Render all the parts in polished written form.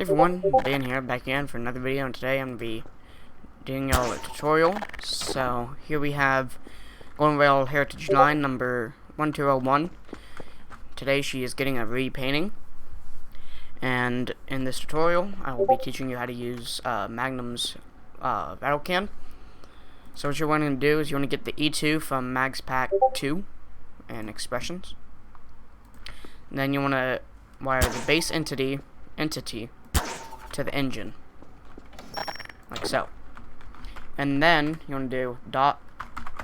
Hey everyone, Dan here, back again for another video, and today I'm going to be doing y'all a tutorial. So, here we have Golden Rail Heritage Line number 1201. Today she is getting a repainting, and in this tutorial I will be teaching you how to use Magnum's Rattle Can. So what you're wanting to do is you want to get the E2 from Mags Pack 2 and Expressions. And then you want to wire the base entity to the engine, like so. And then you want to do dot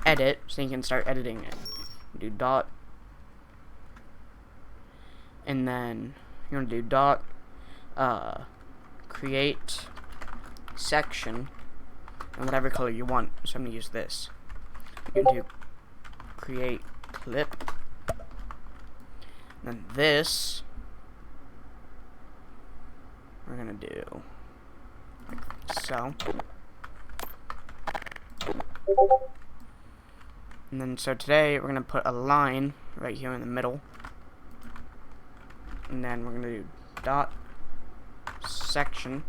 edit, so you can start editing it. Do dot, and then you want to do dot create section, and whatever color you want. So I'm gonna use this. You can do create clip, and then this we're gonna do like so. And then so today we're gonna put a line right here in the middle, and then we're gonna do dot section,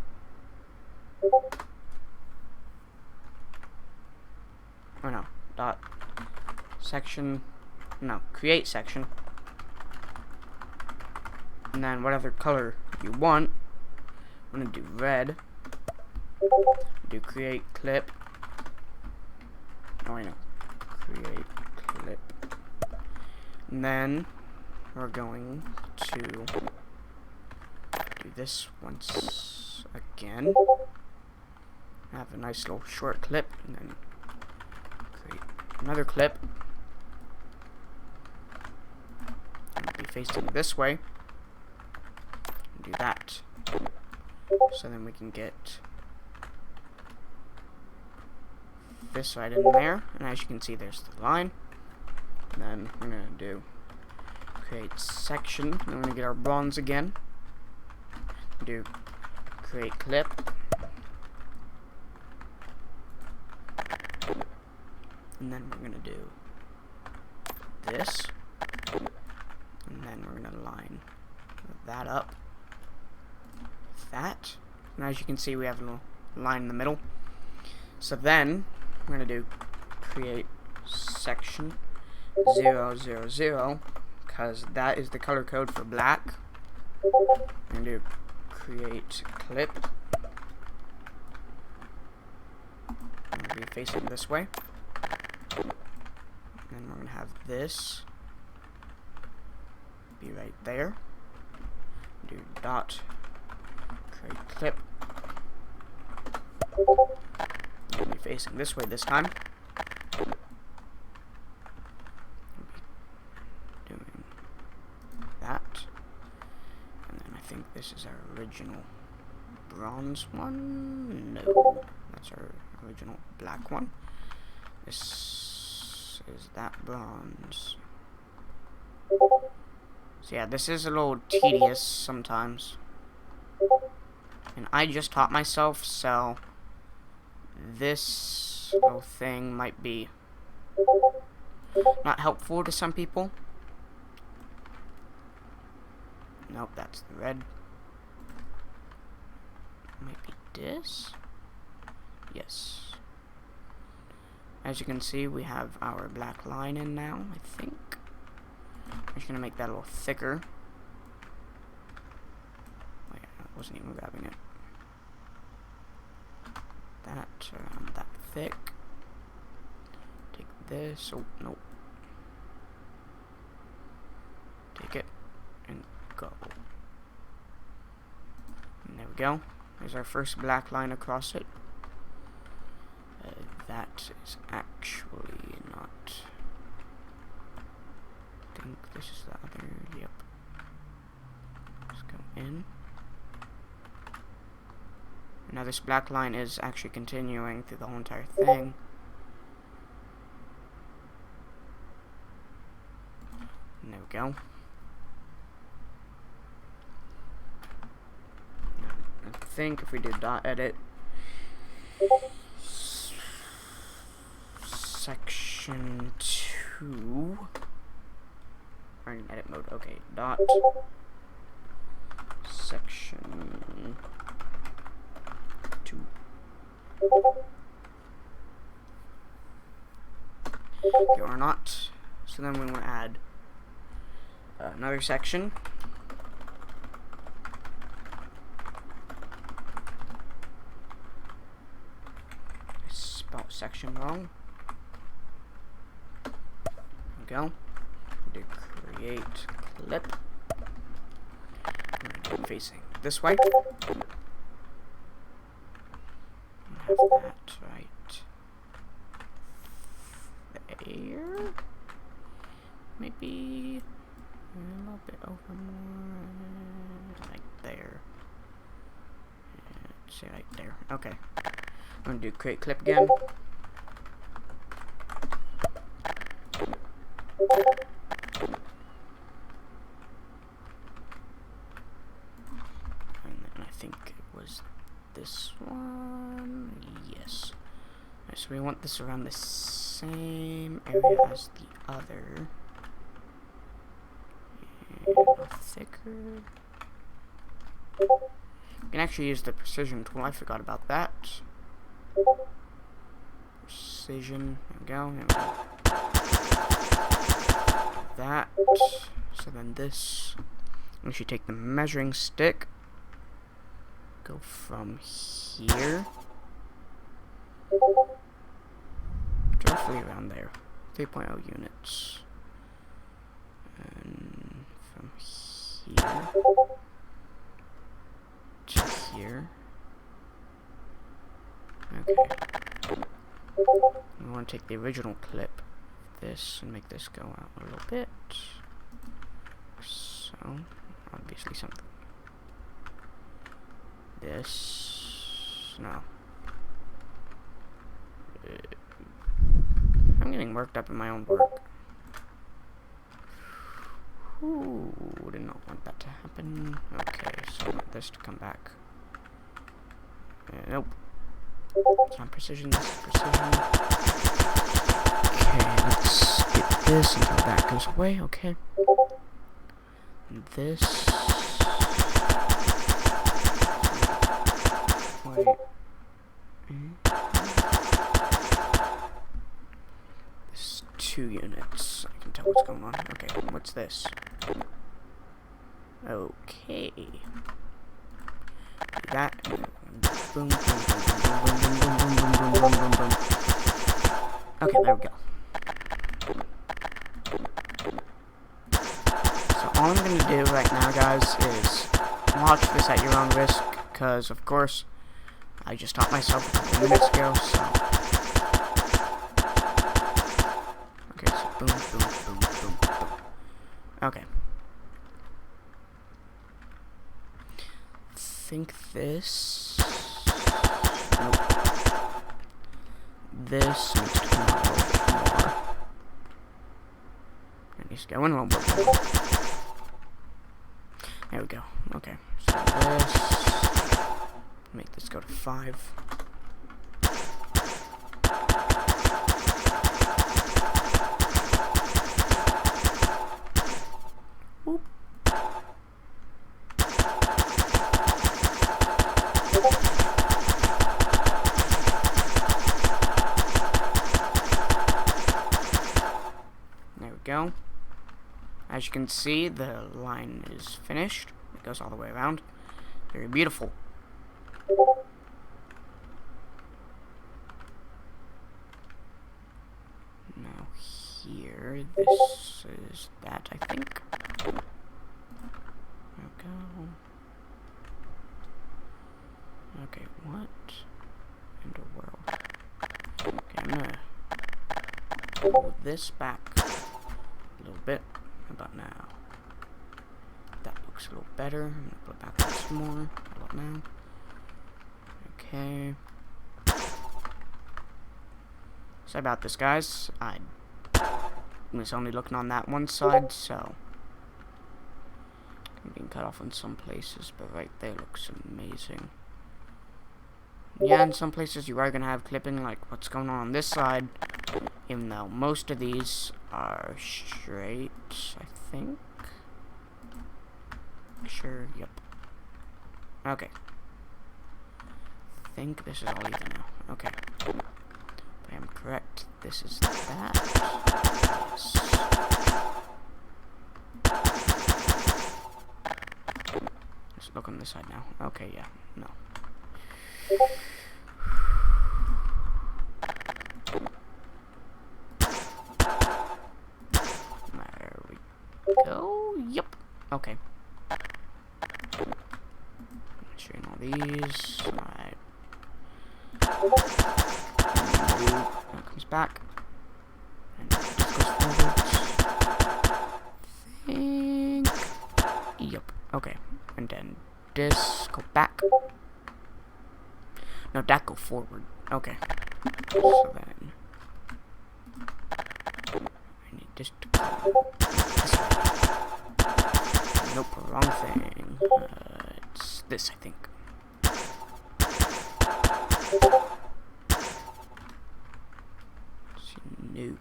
or no, dot section, no, create section, and then whatever color you want. I'm gonna do red, do create clip, create clip, and then we're going to do this once again, have a nice little short clip, and then create another clip, and be facing this way, and do that. So then we can get this right in there, and as you can see, there's the line. And then we're gonna do create section, and we're gonna get our bronze again. Do create clip, and then we're gonna do this, and then we're gonna line that up. That, and as you can see, we have a little line in the middle. So then we're gonna do create section 000, because that is the color code for black. We're gonna do create clip, and we'll be facing this way, and then we're gonna have this be right there. Do dot create clip, we'll be facing this way this time. We'll be doing that, and then I think this is our original bronze one. No, that's our original black one. This is that bronze. So yeah, this is a little tedious sometimes, and I just taught myself, so this little thing might be not helpful to some people. Nope, that's the red. Might be this. Yes. As you can see, we have our black line in now, I think. I'm just gonna make that a little thicker. Wait, I wasn't even grabbing it. That around that thick. Take this. Oh, nope. Take it and go. And there we go. There's our first black line across it. That is actually not. I think this is the other. Yep. Let's go in. Now this black line is actually continuing through the whole entire thing. And there we go. Now, I think if we do dot edit section 2, or in edit mode, okay, dot section So then we want to add another section. I spelled section wrong. There we go. Do create clip. Facing this way. Have that right there. Maybe a little bit over more, like there. Say right there. Okay. I'm gonna do create clip again. This one, yes. Right, so we want this around the same area as the other. And thicker. You can actually use the precision tool. I forgot about that. Precision. There we go. That. So then this. We should take the measuring stick. Go from here to roughly around there, 3.0 units, and from here to here. Okay, we want to take the original clip of this and make this go out a little bit, so obviously something. This, no. I'm getting worked up in my own work. Ooh, did not want that to happen. Okay, so I want this to come back. Nope. It's not precision, this is precision. Okay, let's get this until that goes away, okay. And this. Wait. This is 2 units. I can tell what's going on. Okay, what's this? Okay. That. Boom, boom, boom, boom, boom, boom, boom, boom, boom, boom, boom, boom. Okay, there we go. So all I'm gonna do right now, guys, is watch this at your own risk, because of course I just taught myself a couple minutes ago, so. Okay, so boom, boom, boom, boom, boom. Okay. Think this. Nope. This needs to come out a little bit more. It needs to go in a little bit more. There we go. Okay. So this. Make this go to 5. Whoop. There we go. As you can see, the line is finished. It goes all the way around. Very beautiful. Now here, this is that, I think. There we go. Okay, what in the world? Okay, I'm gonna pull this back a little bit. How about now? That looks a little better. I'm gonna put it back some more. How about now? Okay. Sorry about this, guys. I was only looking on that one side, so I'm being cut off in some places, but right there looks amazing. Yeah, in some places you are gonna have clipping, like what's going on this side, even though most of these are straight, I think. Sure, yep. Okay. I think this is all even now. Okay. I am correct. This is that. Yes. Let's look on this side now. Okay, yeah, no. There we go. Yep. Okay. Sharing all these. Alright. That comes back. And this goes forward. Yep. Okay. And then this go back. No, that go forward. Okay. So then I need this to go this way. Nope, wrong thing. It's this, I think. Nope.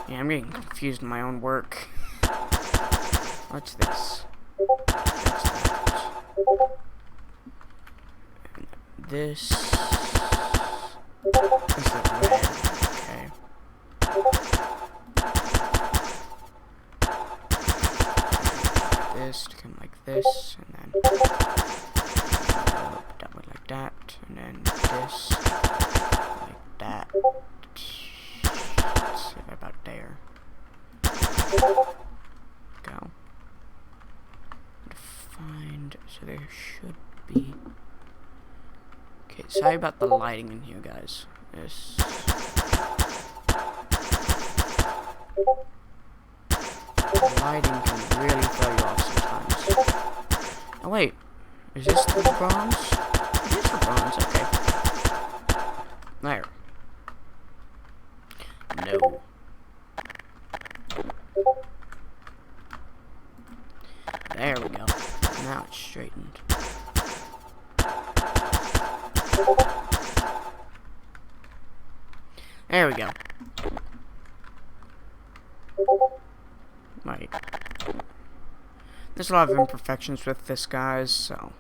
Yeah, I'm getting confused in my own work. What's this? What's that? And this. This is red. Okay. This to come like this, and then that one like that, and then this like that. Let's see about there. Go. Find, so there should be. Okay, sorry about the lighting in here, guys. This. The lighting can really throw you off sometimes. Oh wait, is this the bronze? It is the bronze, okay. There. No. There we go. Now it's straightened. There we go. Right. There's a lot of imperfections with this, guys, so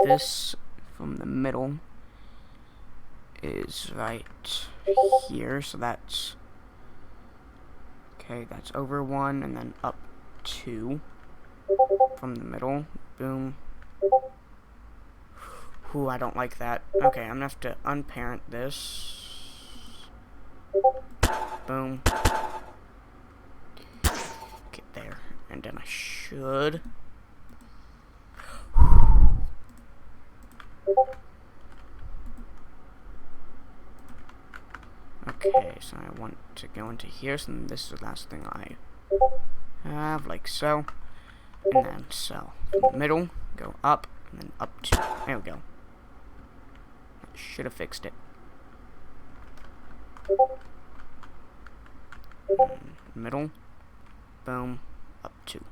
this from the middle is right here, so that's okay, that's over 1 and then up 2 from the middle. Boom. Ooh, I don't like that. Okay, I'm gonna have to unparent this. Boom. Okay, there. And then I should. Okay, so I want to go into here, so this is the last thing I have, like so. And then so. From the middle, go up, and then up 2. There we go. Should have fixed it. And middle, boom, up 2.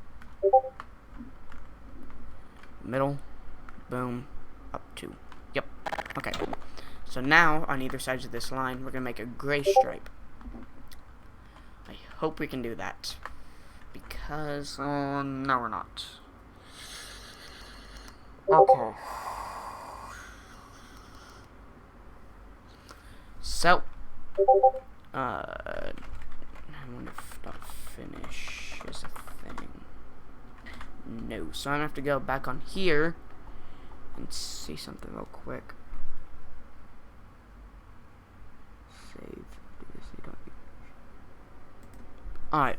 Middle, boom, up 2. Yep. Okay. So now, on either sides of this line, we're going to make a gray stripe. I hope we can do that. Because, no we're not. Okay. So, I wonder if that'll finish is a thing. No, so I'm gonna have to go back on here and see something real quick. Save. Alright.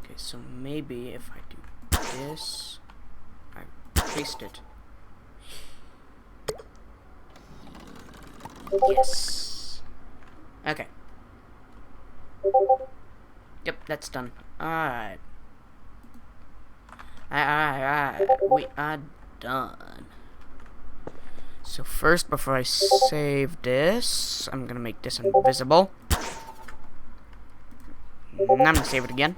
Okay, so maybe if I do this, I paste it. Yes. Okay. Yep, that's done. Alright. Alright. We are done. So first, before I save this, I'm gonna make this invisible. And I'm gonna save it again.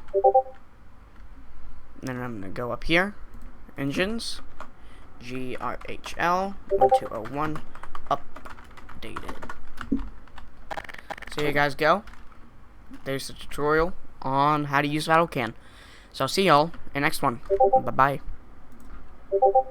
And then I'm gonna go up here. Engines. GRHL 1201 updated. So here you guys go. There's the tutorial on how to use Rattle Can. So I'll see y'all in the next one. Bye bye.